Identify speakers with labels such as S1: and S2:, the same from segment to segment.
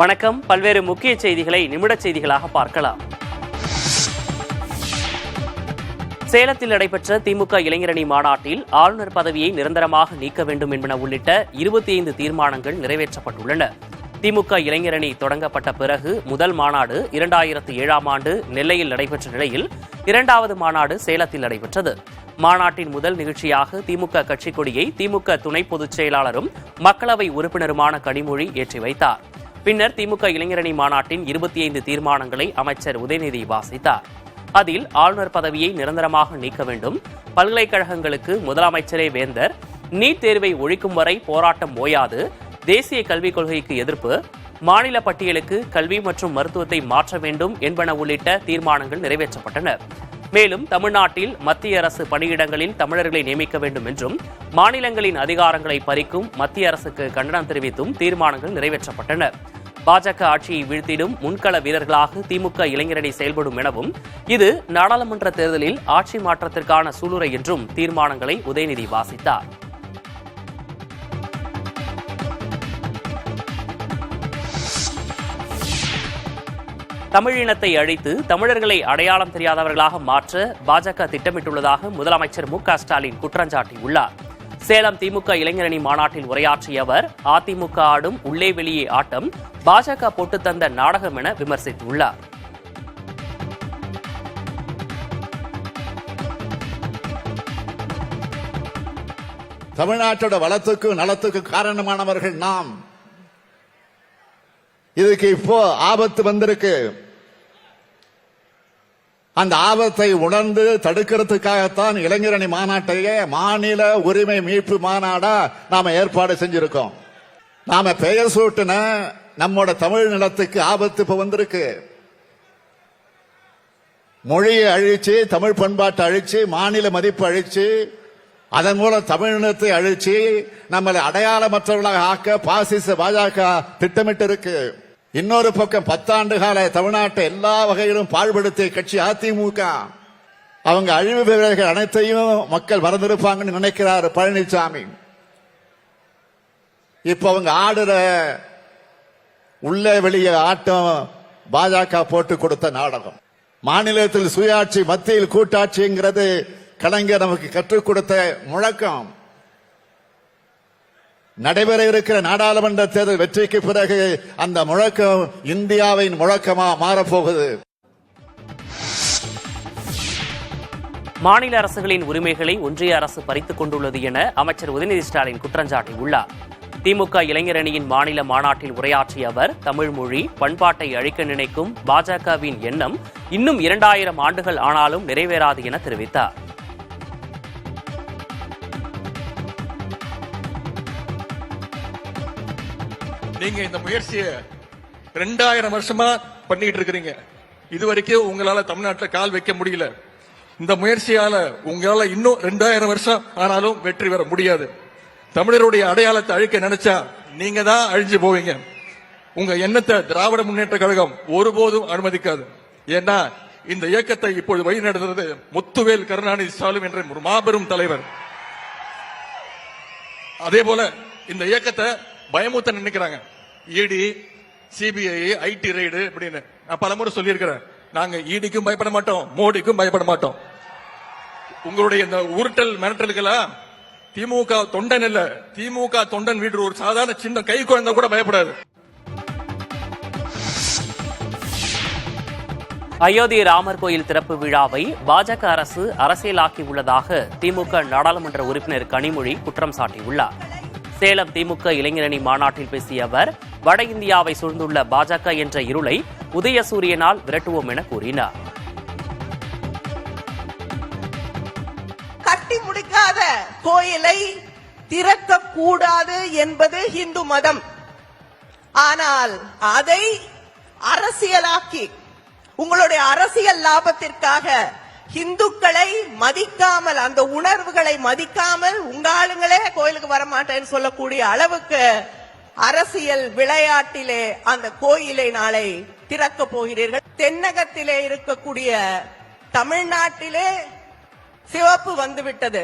S1: வணக்கம். பல்வேறு முக்கிய செய்திகளை நிமிட செய்திகளாக பார்க்கலாம். சேலத்தில் நடைபெற்ற திமுக இளைஞரணி மாநாட்டில் ஆளுநர் பதவியை நிரந்தரமாக நீக்க வேண்டும் என்பன உள்ளிட்ட 25 தீர்மானங்கள் நிறைவேற்றப்பட்டுள்ளன. திமுக இளைஞரணி தொடங்கப்பட்ட பிறகு முதல் மாநாடு 2007ஆம் ஆண்டு நெல்லையில் நடைபெற்ற நிலையில் 2வது மாநாடு சேலத்தில் நடைபெற்றது. மாநாட்டின் முதல் நிகழ்ச்சியாக திமுக கட்சிக் கொடியை திமுக துணை பொதுச் செயலாளரும் மக்களவை உறுப்பினருமான கனிமொழி ஏற்றி வைத்தார். பின்னர் திமுக இளைஞரணி மாநாட்டின் 25 தீர்மானங்களை அமைச்சர் உதயநிதி வாசித்தார். அதில் ஆளுநர் பதவியை நிரந்தரமாக நீக்க வேண்டும், பல்கலைக்கழகங்களுக்கு முதலமைச்சரே வேந்தர், நீட் தேர்வை ஒழிக்கும் வரை போராட்டம் ஓயாது, தேசிய கல்விக் கொள்கைக்கு எதிர்ப்பு, மாநில பட்டியலுக்கு கல்வி மற்றும் மருத்துவத்தை மாற்ற வேண்டும் என்பன உள்ளிட்ட தீர்மானங்கள் நிறைவேற்றப்பட்டன. மேலும் தமிழ்நாட்டில் மத்திய அரசு பணியிடங்களில் தமிழர்களை நியமிக்க வேண்டும் என்றும் மாநிலங்களின் அதிகாரங்களை பறிக்கும் மத்திய அரசுக்கு கண்டனம் தெரிவித்தும் தீர்மானங்கள் நிறைவேற்றப்பட்டன. பாஜக ஆட்சியை வீழ்த்திடும் முன்கள வீரர்களாக திமுக இளைஞரணி செயல்படும் எனவும் இது நாடாளுமன்ற தேர்தலில் ஆட்சி மாற்றத்திற்கான சூளுரை என்றும் தீர்மானங்களை உதயநிதி வாசித்தார். தமிழினத்தை அழித்து தமிழர்களை அடையாளம் தெரியாதவர்களாக மாற்ற பாஜக திட்டமிட்டுள்ளதாக முதலமைச்சர் மு.க.ஸ்டாலின் குற்றஞ்சாட்டியுள்ளார். சேலம் திமுக இளைஞரணி மாநாட்டில் உரையாற்றிய அவர், அதிமுக ஆடும் உள்ளே வெளியே ஆட்டம் பாஜக போட்டு தந்த நாடகம் என விமர்சித்துள்ளார்.
S2: தமிழ்நாட்டோட வளத்துக்கு நலத்துக்கு காரணமானவர்கள் நாம். இதுக்கு இப்போ ஆபத்து வந்திருக்கு. அந்த ஆபத்தை உணர்ந்து தடுக்கிறதுக்காகத்தான் இளைஞரணி மாநாட்டையே மாநில உரிமை மீட்பு மாநாடா நாம ஏற்பாடு செஞ்சிருக்கோம். நாம பெயர் சூட்டின நம்மோட தமிழ் நிலத்துக்கு ஆபத்து இப்ப வந்திருக்கு. மொழியை அழிச்சு, தமிழ் பண்பாட்டை அழிச்சு, மாநில மதிப்பு அழிச்சு, அதன் மூலம் தமிழினத்தை அழிச்சு நம்மளை அடையாளமற்றவர்களாக ஆக்க பாசிச பாஜக திட்டமிட்டு இருக்கு. இன்னொரு பக்கம் 10 ஆண்டு கால தமிழ்நாட்டை எல்லா வகையிலும் பாழ்படுத்திய கட்சி அதிமுக. அவங்க அழிவு வீரர்கள் அனைத்தையும் மக்கள் மறந்திருப்பாங்கன்னு நினைக்கிறார் பழனிசாமி. இப்ப அவங்க ஆடுற உள்ளே வெளியே ஆட்டம் பாஜக போட்டு கொடுத்த நாடகம். மாநிலத்தில் சுயாட்சி, மத்தியில் கூட்டாட்சிங்கிறது கலைஞர் நமக்கு கற்றுக் கொடுத்த முழக்கம். நடைபெற இருக்கிற நாடாளுமன்ற தேர்தல் வெற்றிக்கு பிறகு அந்த முழக்கம் இந்தியாவின் முழக்கமா மாறப்போகுது.
S1: மாநில அரசுகளின் உரிமைகளை ஒன்றிய அரசு பறித்துக் கொண்டுள்ளது என அமைச்சர் உதயநிதி ஸ்டாலின் குற்றஞ்சாட்டியுள்ளார். திமுக இளைஞரணியின் மாநில மாநாட்டில் உரையாற்றிய அவர், தமிழ் மொழி பண்பாட்டை அழிக்க நினைக்கும் பாஜகவின் எண்ணம் இன்னும் 2000 ஆண்டுகள் ஆனாலும் நிறைவேறாது என தெரிவித்தார்.
S3: நீங்க இந்த முயற்சியை 2000 வருஷமா பண்ணிட்டு இருக்கிறீங்க. இதுவரைக்கும் உங்களால தமிழ்நாட்டில் கால் வைக்க முடியல. இந்த முயற்சியால உங்களால இன்னும் 2000 வருஷம் ஆனாலும் வெற்றி பெற முடியாது. தமிழருடைய அடையாளத்தை அழிக்க நினைச்சா நீங்க தான் அழிஞ்சு போவீங்க. உங்க எண்ணத்தை திராவிட முன்னேற்ற கழகம் ஒருபோதும் அனுமதிக்காது. ஏன்னா இந்த இயக்கத்தை இப்போது வழிநடத்துறது முத்துவேல் கருணாநிதி ஸ்டாலின் என்ற ஒரு மாபெரும் தலைவர். அதே போல இந்த இயக்கத்தை பயமுத்த நினைக்கிறாங்க. இடி, சிபிஐ, ஐடி ரைடு அப்படின்னு நான் பலமுறை சொல்லியிருக்கிறேன். நாங்க இடிக்கும் பயப்பட மாட்டோம், மோடிக்கும் பயப்பட மாட்டோம். உங்களுடைய இந்த உருட்டல் மிரட்டல்களா திமுக தொண்டன் இல்ல, திமுக தொண்டன் வீடு ஒரு சாதாரண சின்ன கை குழந்தை கூட பயப்படாது.
S1: அயோத்தி ராமர் கோயில் திறப்பு விழாவை பாஜக அரசு அரசியலாக்கி உள்ளதாக திமுக நாடாளுமன்ற உறுப்பினர் கனிமொழி குற்றம் சாட்டியுள்ளார். சேலம் திமுக இளைஞரணி மாநாட்டில் பேசிய அவர், வட இந்தியாவை சூழ்ந்துள்ள பாஜக என்ற இருளை உதயசூரியனால் விரட்டுவோம் என கூறினார்.
S4: கட்டி முடிக்காத கோயிலை திறக்க கூடாது என்பது இந்து மதம். ஆனால் அதை அரசியலாக்கி உங்களுடைய அரசியல் லாபத்திற்காக இந்துக்களை மதிக்காமல், அந்த உணர்வுகளை மதிக்காமல் உங்க ஆளுங்களே கோயிலுக்கு வரமாட்டேன்னு சொல்லக்கூடிய அளவுக்கு அரசியல் விளையாட்டிலே அந்த கோயிலை நாளை திறக்க போகிறீர்கள். தென்னகத்திலே இருக்கக்கூடிய தமிழ்நாட்டிலே சிவப்பு வந்துவிட்டது.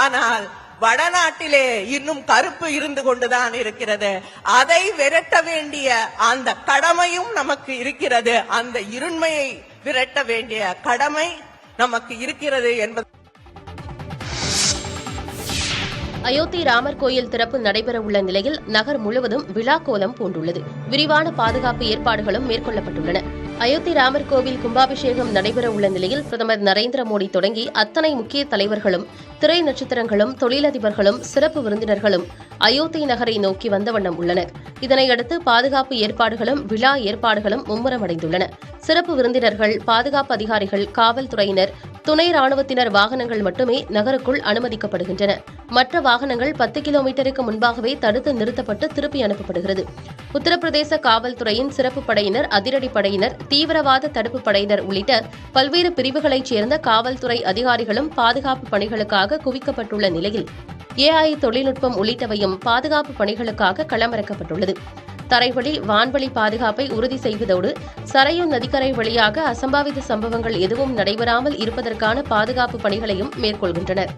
S4: ஆனால் வடநாட்டிலே இன்னும் கருப்பு இருந்து கொண்டுதான் இருக்கிறது. அதை விரட்ட வேண்டிய அந்த கடமையும் நமக்கு இருக்கிறது. அந்த இருண்மையை விரட்ட வேண்டிய கடமை நமக்கு இருக்கிறது என்பது.
S5: அயோத்தி ராமர் கோயில் திறப்பு நடைபெற உள்ள நிலையில் நகர் முழுவதும் விழா கோலம் பூண்டுள்ளது. விரிவான பாதுகாப்பு ஏற்பாடுகளும் மேற்கொள்ளப்பட்டுள்ளன. அயோத்தி ராமர் கோவில் கும்பாபிஷேகம் நடைபெற உள்ள நிலையில் பிரதமர் நரேந்திர மோடி தொடங்கி அத்தனை முக்கிய தலைவர்களும், திரை நட்சத்திரங்களும், தொழிலதிபர்களும், சிறப்பு விருந்தினர்களும் அயோத்தி நகரை நோக்கி வந்த வண்ணம் உள்ளனர். இதனையடுத்து பாதுகாப்பு ஏற்பாடுகளும் விழா ஏற்பாடுகளும் மும்முரமடைந்துள்ளன. சிறப்பு விருந்தினர்கள், பாதுகாப்பு அதிகாரிகள், காவல்துறையினர், துணை ராணுவத்தினர் வாகனங்கள் மட்டுமே நகருக்குள் அனுமதிக்கப்படுகின்றன. மற்ற வாகனங்கள் 10 கிலோமீட்டருக்கு முன்பாகவே தடுத்து நிறுத்தப்பட்டு திருப்பி அனுப்பப்படுகிறது. உத்தரப்பிரதேச காவல்துறையின் சிறப்பு படையினர், அதிரடி படையினர், தீவிரவாத தடுப்பு படையினர் உள்ளிட்ட பல்வேறு பிரிவுகளைச் சேர்ந்த காவல்துறை அதிகாரிகளும் பாதுகாப்பு பணிகளுக்காக குவிக்கப்பட்டுள்ள நிலையில் AI தொழில்நுட்பம் உள்ளிட்டவையும் பாதுகாப்பு பணிகளுக்காக களமிறக்கப்பட்டுள்ளது. தரைவழி, வான்வழி பாதுகாப்பை உறுதி செய்வதோடு சரையு நதிக்கரை வழியாக அசம்பாவித சம்பவங்கள் எதுவும் நடைபெறாமல் இருப்பதற்கான பாதுகாப்பு பணிகளையும் மேற்கொள்கின்றனர்.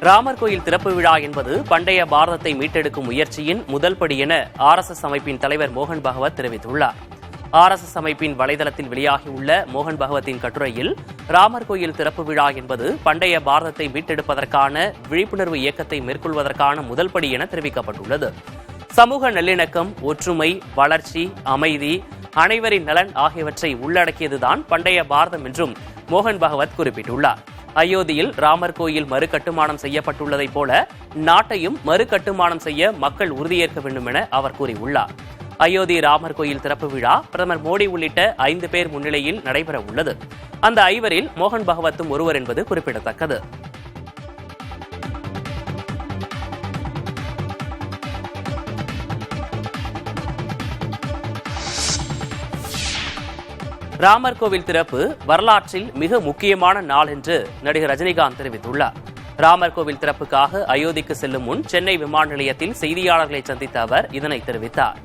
S1: ராமர் கோயில் திறப்பு விழா என்பது பண்டைய பாரதத்தை மீட்டெடுக்கும் முயற்சியின் முதல் படி என RSS அமைப்பின் தலைவர் மோகன் பகவத் தெரிவித்துள்ளார். RSS அமைப்பின் வலைதளத்தில் வெளியாகியுள்ள மோகன் பகவத்தின் கட்டுரையில் ராமர் கோயில் திறப்பு விழா என்பது பண்டைய பாரதத்தை மீட்டெடுப்பதற்கான விழிப்புணர்வு இயக்கத்தை மேற்கொள்வதற்கான முதல் படி என தெரிவிக்கப்பட்டுள்ளது. சமூக நல்லிணக்கம், ஒற்றுமை, வளர்ச்சி, அமைதி, அனைவரின் நலன் ஆகியவற்றை உள்ளடக்கியதுதான் பண்டைய பாரதம் என்றும் மோகன் பகவத் குறிப்பிட்டுள்ளார். அயோத்தியில் ராமர் கோயில் மறுகட்டுமானம் செய்யப்பட்டுள்ளதைப் போல நாட்டையும் மறுகட்டுமானம் செய்ய மக்கள் உறுதியேற்க வேண்டும் என அவர் கூறியுள்ளார். அயோத்தி ராமர் கோயில் திறப்பு விழா பிரதமர் மோடி உள்ளிட்ட 5 பேர் முன்னிலையில் நடைபெற உள்ளது. அந்த 5வரில் மோகன் பகவத்தும் ஒருவர் என்பது குறிப்பிடத்தக்கது. ராமர் கோவில் திறப்பு வரலாற்றில் மிக முக்கியமான நாள் என்று நடிகர் ரஜினிகாந்த் தெரிவித்துள்ளார். ராமர் கோவில் திறப்புக்காக அயோத்திக்கு செல்லும் முன் சென்னை விமான நிலையத்தில் செய்தியாளர்களை சந்தித்த அவர் இதனை தெரிவித்தார்.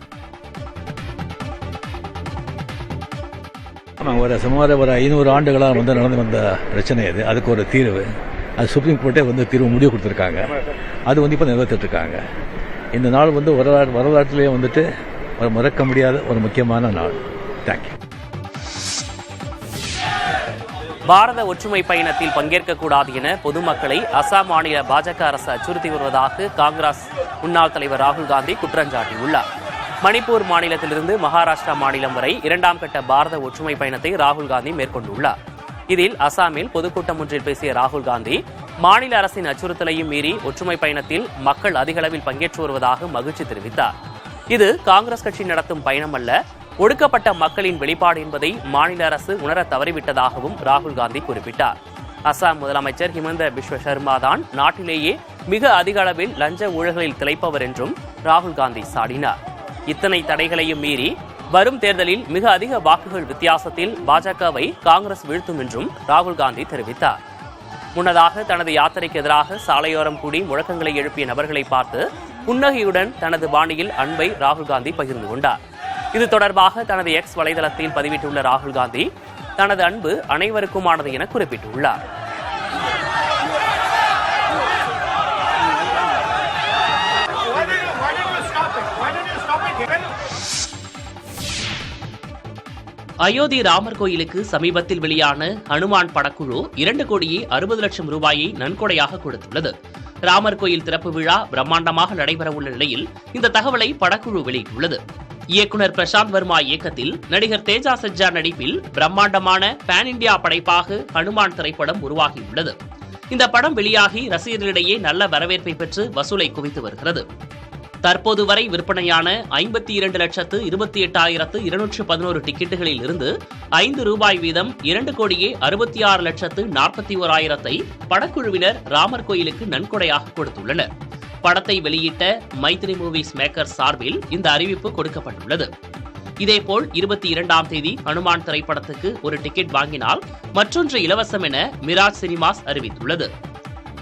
S6: சுமார் ஒரு 500 ஆண்டுகளாக நடந்து வந்த பிரச்சனை இது. அதுக்கு ஒரு தீர்வு, அது சுப்ரீம் கோர்ட்டே தீர்வு முடிவு கொடுத்துருக்காங்க. அது இப்போ நிறைவேற்றிட்டு இருக்காங்க. இந்த நாள் வரலாற்றிலேயே ஒரு மறக்க முடியாத ஒரு முக்கியமான நாள். தேங்க்யூ.
S1: பாரத ஒற்றுமை பயணத்தில் பங்கேற்கக்கூடாது என பொதுமக்களை அசாம் மாநில பாஜக அரசு அச்சுறுத்தி வருவதாக காங்கிரஸ் முன்னாள் தலைவர் ராகுல் காந்தி குற்றம் சாட்டியுள்ளார். மணிப்பூர் மாநிலத்திலிருந்து மகாராஷ்டிரா மாநிலம் வரை 2ஆம் கட்ட பாரத ஒற்றுமை பயணத்தை ராகுல் காந்தி மேற்கொண்டுள்ளார். இதில் அசாமில் பொதுக்கூட்டம் ஒன்றில் பேசிய ராகுல் காந்தி, மாநில அரசின் அச்சுறுத்தலையும் மீறி ஒற்றுமை பயணத்தில் மக்கள் அதிக அளவில் பங்கேற்று வருவதாக மகிழ்ச்சி தெரிவித்தார். இது காங்கிரஸ் கட்சி நடத்தும் பயணம் அல்ல, ஒடுக்கப்பட்ட மக்களின் வெளிப்பாடு என்பதை மாநில அரசு உணர தவறிவிட்டதாகவும் ராகுல் காந்தி குறிப்பிட்டார். அசாம் முதலமைச்சர் ஹிமந்த பிஸ்வ சர்மா தான் நாட்டிலேயே மிக அதிக அளவில் லஞ்ச ஊழல்களில் திளைப்பவர் என்றும் ராகுல் காந்தி சாடினார். இத்தனை தடைகளையும் மீறி வரும் தேர்தலில் மிக அதிக வாக்குகள் வித்தியாசத்தில் பாஜகவை காங்கிரஸ் வீழ்த்தும் என்றும் ராகுல் காந்தி தெரிவித்தார். முன்னதாக தனது யாத்திரைக்கு எதிராக சாலையோரம் கூடி முழக்கங்களை எழுப்பிய நபர்களை பார்த்து புன்னகையுடன் தனது பாணியில் அன்பை ராகுல் காந்தி பகிர்ந்து கொண்டார். இது தொடர்பாக தனது X வலைதளத்தில் பதிவிட்டுள்ள ராகுல் காந்தி, தனது அன்பு அனைவருக்குமானது என குறிப்பிட்டுள்ளார். அயோத்தி ராமர் கோயிலுக்கு சமீபத்தில் வெளியான ஹனுமான் படக்குழு 2,60,00,000 ரூபாயை நன்கொடையாக கொடுத்துள்ளது. ராமர் கோயில் திறப்பு விழா பிரம்மாண்டமாக நடைபெறவுள்ள நிலையில் இந்த தகவலை படக்குழு வெளியிட்டுள்ளது. இயக்குனர் பிரசாந்த் வர்மா இயக்கத்தில் நடிகர் தேஜா சஜ்ஜா நடிப்பில் பிரம்மாண்டமான பேன் இண்டியா படைப்பாக ஹனுமான் திரைப்படம் உருவாகியுள்ளது. இந்த படம் வெளியாகி ரசிகர்களிடையே நல்ல வரவேற்பை பெற்று வசூலை குவித்து வருகிறது. தற்போது வரை விற்பனையான 52,28,211 டிக்கெட்டுகளில் இருந்து ₹5 வீதம் 2,66,41,000 படக்குழுவினர் ராமர் கோயிலுக்கு நன்கொடையாக கொடுத்துள்ளனர். படத்தை வெளியிட்ட மைத்ரி மூவிஸ் மேக்கர்ஸ் சார்பில் இந்த அறிவிப்பு கொடுக்கப்பட்டுள்ளது. இதேபோல் 22ஆம் தேதி ஹனுமான் திரைப்படத்துக்கு ஒரு டிக்கெட் வாங்கினால் மற்றொன்று இலவசம் என மிராஜ் சினிமாஸ் அறிவித்துள்ளது.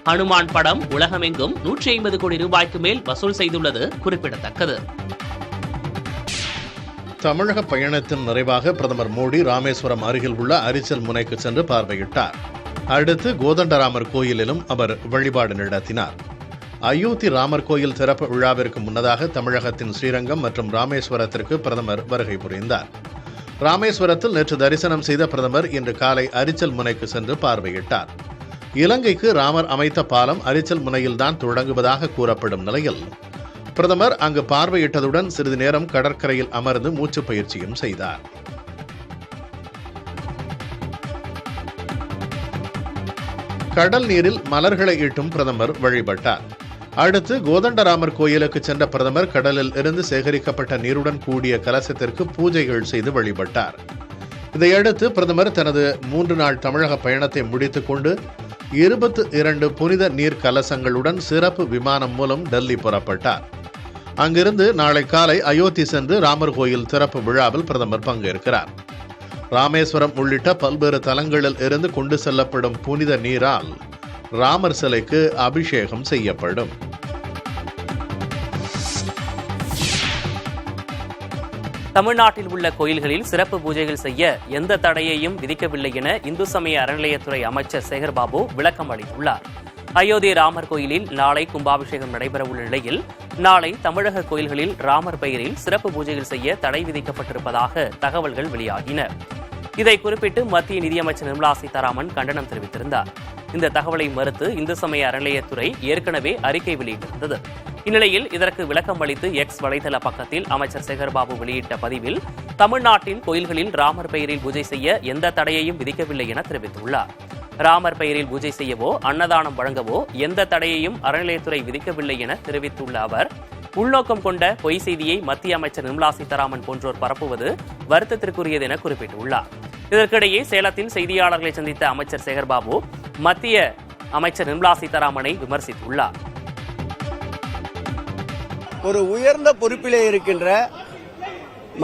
S1: ஹனுமான் படம் உலகமெங்கும் 150 கோடி ரூபாய்க்கு மேல் வசூல் செய்துள்ளது குறிப்பிடத்தக்கது.
S7: தமிழக பயணத்தின் நிறைவாக பிரதமர் மோடி ராமேஸ்வரம் அருகில் உள்ள அரிச்சல் முனைக்கு சென்று பார்வையிட்டார். அடுத்து கோதண்டராமர் கோயிலிலும் அவர் வழிபாடு நடத்தினார். அயோத்தி ராமர் கோயில் திறப்பு விழாவிற்கு முன்னதாக தமிழகத்தின் ஸ்ரீரங்கம் மற்றும் ராமேஸ்வரத்திற்கு பிரதமர் வருகை புரிந்தார். ராமேஸ்வரத்தில் நேற்று தரிசனம் செய்த பிரதமர் இன்று காலை அரிச்சல் முனைக்கு சென்று பார்வையிட்டார். இலங்கைக்கு ராமர் அமைத்த பாலம் அரிச்சல் முனையில்தான் தொடங்குவதாக கூறப்படும் நிலையில் பிரதமர் அங்கு பார்வையிட்டதுடன் சிறிது நேரம் கடற்கரையில் அமர்ந்து மூச்சு பயிற்சியும் செய்தார். கடல் நீரில் மலர்களை ஈட்டும் பிரதமர் வழிபட்டார். அடுத்து கோதண்டராமர் கோயிலுக்கு சென்ற பிரதமர் கடலில் இருந்து சேகரிக்கப்பட்ட நீருடன் கூடிய கலசத்திற்கு பூஜைகள் செய்து வழிபட்டார். இதையடுத்து பிரதமர் தனது 3 நாள் தமிழக பயணத்தை முடித்துக் கொண்டு 22 புனித நீர் கலசங்களுடன் சிறப்பு விமானம் மூலம் டெல்லி புறப்பட்டார். அங்கிருந்து நாளை காலை அயோத்தி சென்று ராமர் கோயில் திறப்பு விழாவில் பிரதமர் பங்கேற்கிறார். ராமேஸ்வரம் உள்ளிட்ட பல்வேறு தலங்களில் இருந்து கொண்டு செல்லப்படும் புனித நீரால் ராமர் சிலைக்கு அபிஷேகம் செய்யப்படும்.
S1: தமிழ்நாட்டில் உள்ள கோயில்களில் சிறப்பு பூஜைகள் செய்ய எந்த தடையையும் விதிக்கவில்லை என இந்து சமய அறநிலையத்துறை அமைச்சர் சேகர்பாபு விளக்கம் அளித்துள்ளார். அயோத்தி ராமர் கோயிலில் நாளை கும்பாபிஷேகம் நடைபெறவுள்ள நிலையில் நாளை தமிழக கோயில்களில் ராமர் பெயரில் சிறப்பு பூஜைகள் செய்ய தடை விதிக்கப்பட்டிருப்பதாக தகவல்கள் வெளியாகின. இதை குறிப்பிட்டு மத்திய நிதியமைச்சர் நிர்மலா சீதாராமன் கண்டனம் தெரிவித்திருந்தார். இந்த தகவலை மறுத்து இந்து சமய அறநிலையத்துறை ஏற்கனவே அறிக்கை வெளியிட்டிருந்தது. இந்நிலையில் இதற்கு விளக்கம் அளித்து எக்ஸ் வலைதள பக்கத்தில் அமைச்சர் சேகர்பாபு வெளியிட்ட பதிவில் தமிழ்நாட்டின் கோயில்களில் ராமர் பெயரில் பூஜை செய்ய எந்த தடையையும் விதிக்கவில்லை என தெரிவித்துள்ளார். ராமர் பெயரில் பூஜை செய்யவோ அன்னதானம் வழங்கவோ எந்த தடையையும் அறநிலையத்துறை விதிக்கவில்லை என தெரிவித்துள்ள அவர் உள்நோக்கம் கொண்ட பொய் செய்தியை மத்திய அமைச்சர் நிர்மலா சீதாராமன் போன்றோர் பரப்புவது வருத்தத்திற்குரியது என குறிப்பிட்டுள்ளார். இதற்கிடையே சேலத்தில் செய்தியாளர்களை சந்தித்த அமைச்சர் சேகர்பாபு மத்திய அமைச்சர் நிர்மலா சீதாராமனை விமர்சித்துள்ளார்.
S8: ஒரு உயர்ந்த பொறுப்பிலே இருக்கின்ற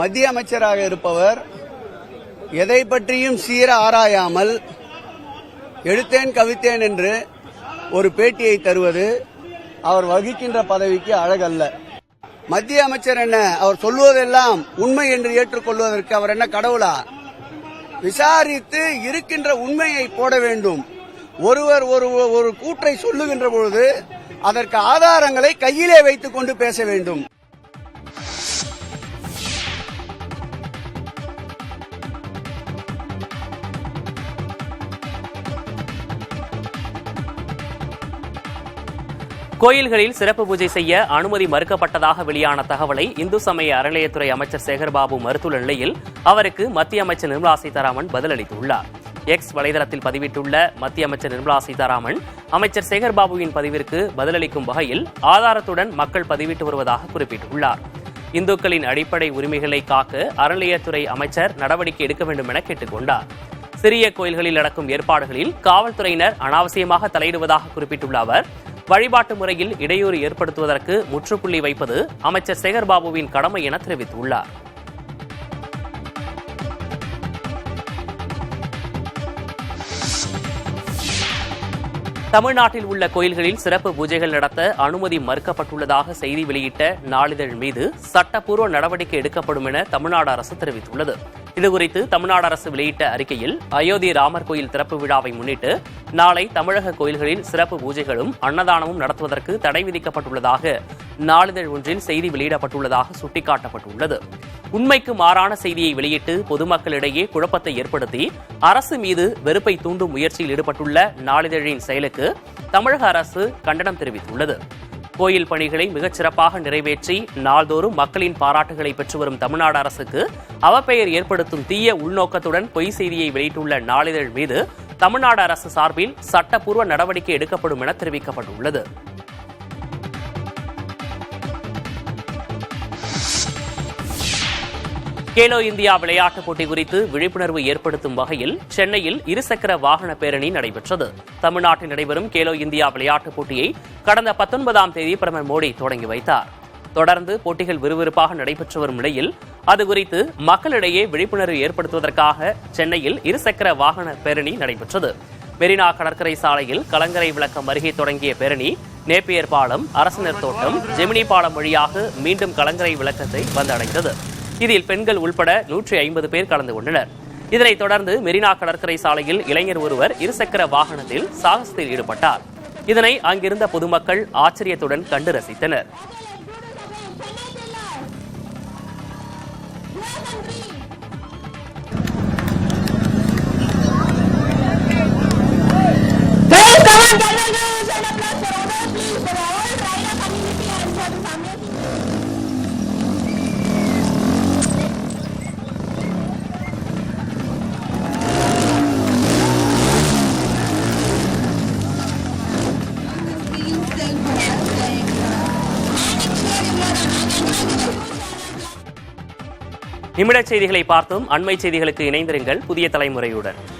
S8: மத்திய அமைச்சராக இருப்பவர் எதை பற்றியும் சீர ஆராயாமல் எடுத்தேன் கவித்தேன் என்று ஒரு பேட்டியை தருவது அவர் வகிக்கின்ற பதவிக்கு அழகல்ல. மத்திய அமைச்சர் என்ன, அவர் சொல்வதெல்லாம் உண்மை என்று ஏற்றுக்கொள்வதற்கு அவர் என்ன கடவுளா? விசாரித்து இருக்கின்ற உண்மையை போட வேண்டும். ஒருவர் ஒரு கூற்றை சொல்லுகின்ற பொழுது அதற்கு ஆதாரங்களை கையிலே வைத்துக் கொண்டு பேச வேண்டும்.
S1: கோயில்களில் சிறப்பு பூஜை செய்ய அனுமதி மறுக்கப்பட்டதாக வெளியான தகவலை இந்து சமய அறநிலையத்துறை அமைச்சர் சேகர்பாபு மறுத்துள்ள நிலையில் அவருக்கு மத்திய அமைச்சர் நிர்மலா சீதாராமன் பதிலளித்துள்ளார். எக்ஸ் வலைதளத்தில் பதிவிட்டுள்ள மத்திய அமைச்சர் நிர்மலா சீதாராமன் அமைச்சர் சேகர்பாபுவின் பதிவிற்கு பதிலளிக்கும் வகையில் ஆதாரத்துடன் மக்கள் பதிவிட்டு வருவதாக குறிப்பிட்டுள்ளார். இந்துக்களின் அடிப்படை உரிமைகளை காக்க அறநிலையத்துறை அமைச்சர் நடவடிக்கை எடுக்க வேண்டும் என கேட்டுக் கொண்டார். சிறிய கோயில்களில் நடக்கும் ஏற்பாடுகளில் காவல்துறையினர் அனாவசியமாக தலையிடுவதாக குறிப்பிட்டுள்ள அவர் வழிபாட்டு முறையில் இடையூறு ஏற்படுத்துவதற்கு முற்றுப்புள்ளி வைப்பது அமைச்சர் சேகர்பாபுவின் கடமை என தெரிவித்துள்ளார். தமிழ்நாட்டில் உள்ள கோயில்களில் சிறப்பு பூஜைகள் நடத்த அனுமதி மறுக்கப்பட்டுள்ளதாக செய்தி வெளியிட்ட நாளிதழ் மீது சட்டப்பூர்வ நடவடிக்கை எடுக்கப்படும் என தமிழ்நாடு அரசு தெரிவித்துள்ளது. இதுகுறித்து தமிழ்நாடு அரசு வெளியிட்ட அறிக்கையில் அயோத்தி ராமர் கோயில் திறப்பு விழாவை முன்னிட்டு நாளை தமிழக கோயில்களில் சிறப்பு பூஜைகளும் அன்னதானமும் நடத்துவதற்கு தடை விதிக்கப்பட்டுள்ளதாக நாளிதழ் ஒன்றில் செய்தி வெளியிடப்பட்டுள்ளதாக சுட்டிக்காட்டப்பட்டுள்ளது. உண்மைக்கு மாறான செய்தியை வெளியிட்டு பொதுமக்களிடையே குழப்பத்தை ஏற்படுத்தி அரசு மீது வெறுப்பை தூண்டும் முயற்சியில் ஈடுபட்டுள்ள நாளிதழின் செயலுக்கு தமிழக அரசு கண்டனம் தெரிவித்துள்ளது. கோயில் பணிகளை மிகச் சிறப்பாக நிறைவேற்றி நாள்தோறும் மக்களின் பாராட்டுகளை பெற்று வரும் தமிழ்நாடு அரசுக்கு அவப்பெயர் ஏற்படுத்தும் தீய உள்நோக்கத்துடன் பொய் செய்தியை வெளியிட்டுள்ள நாளிதழ் மீது தமிழ்நாடு அரசு சார்பில் சட்டப்பூர்வ நடவடிக்கை எடுக்கப்படும் என தெரிவிக்கப்பட்டுள்ளது. கேலோ இந்தியா விளையாட்டுப் போட்டி குறித்து விழிப்புணர்வு ஏற்படுத்தும் வகையில் சென்னையில் இருசக்கர வாகன பேரணி நடைபெற்றது. தமிழ்நாட்டில் நடைபெறும் கேலோ இந்தியா விளையாட்டுப் போட்டியை கடந்த 19ஆம் தேதி பிரதமர் மோடி தொடங்கி வைத்தார். தொடர்ந்து போட்டிகள் விறுவிறுப்பாக நடைபெற்று வரும் நிலையில் அது குறித்து மக்களிடையே விழிப்புணர்வு ஏற்படுத்துவதற்காக சென்னையில் இருசக்கர வாகன பேரணி நடைபெற்றது. மெரினா கடற்கரை சாலையில் கலங்கரை விளக்கம் அருகே தொடங்கிய பேரணி நேப்பியர் பாலம், அரசினர் தோட்டம், ஜெமினி பாலம் வழியாக மீண்டும் கலங்கரை விளக்கத்தை வந்தடைந்தது. இதில் பெண்கள் உள்பட 150 பேர் கலந்து கொண்டனர். இதனைத் தொடர்ந்து மெரினா கடற்கரை சாலையில் இளைஞர் ஒருவர் இருசக்கர வாகனத்தில் சாகசத்தில் ஈடுபட்டார். இதனை அங்கிருந்த பொதுமக்கள் ஆச்சரியத்துடன் கண்டு ரசித்தனர். நிமிடச் செய்திகளை பார்த்தும் அண்மை செய்திகளுக்கு இணைந்திருங்கள் புதிய தலைமுறையுடன்.